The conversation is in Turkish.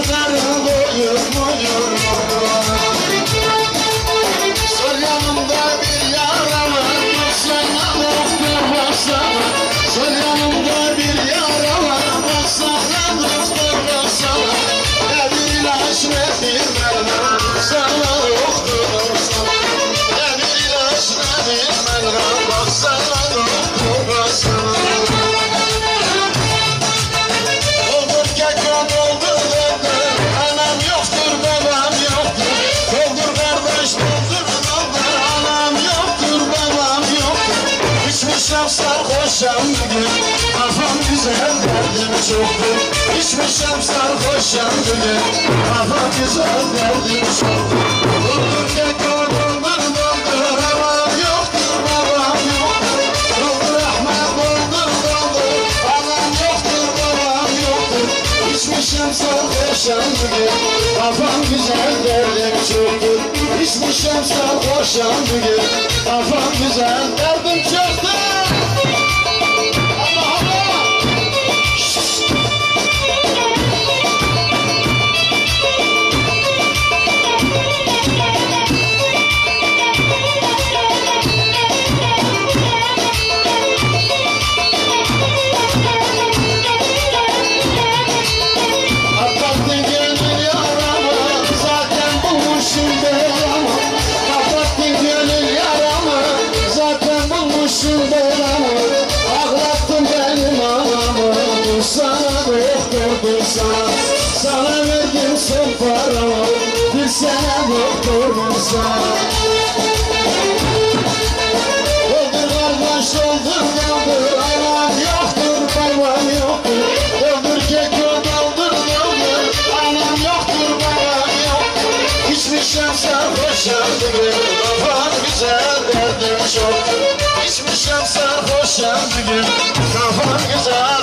karın doyur muyur? Sor yanımda bir yara var, baksana doktor baksana. Sor yanımda bir yara var, baksana doktor baksana. Ne bir ilaç ne bir merhem, sana doktor baksana. Ne bir ilaç ne bir merhem, baksana doktor baksana. Doldur keko doldur doldur, anam yoktur babam yoktur. Doldur kardeş doldur doldur, anam yoktur babam yoktur. İçmişem sarhoşam bugün, kafam güzel derdim çoktur. İçmişem sarhoşam bugün, kafam güzel derdim çoktur. Doldur keko doldur doldur, anam yoktur babam yoktur. Doldur Ahmet doldur doldur, anam yoktur babam yoktur. İçmişem sarhoşam bugün, kafam güzel derdim çoktur. İçmişem sarhoşam bugün, kafam güzel derdim çoktur. Kapattın gönül yaramı, zaten bulmuşum belamı. Kapattın gönül yaramı, zaten bulmuşum belamı. Ağlattın benim anamı, dursana doktor dursana. Sana verdim son paramı, bir sene doktor dursana. Doldur kardeş doldur doldur, anam yoktur babam yoktur. Doldur keko doldur doldur, anam yoktur babam yoktur. İçmişem sarhoşam bugün, kafam güzel derdim çoktur. İçmişem sarhoşam bugün, kafam güzel.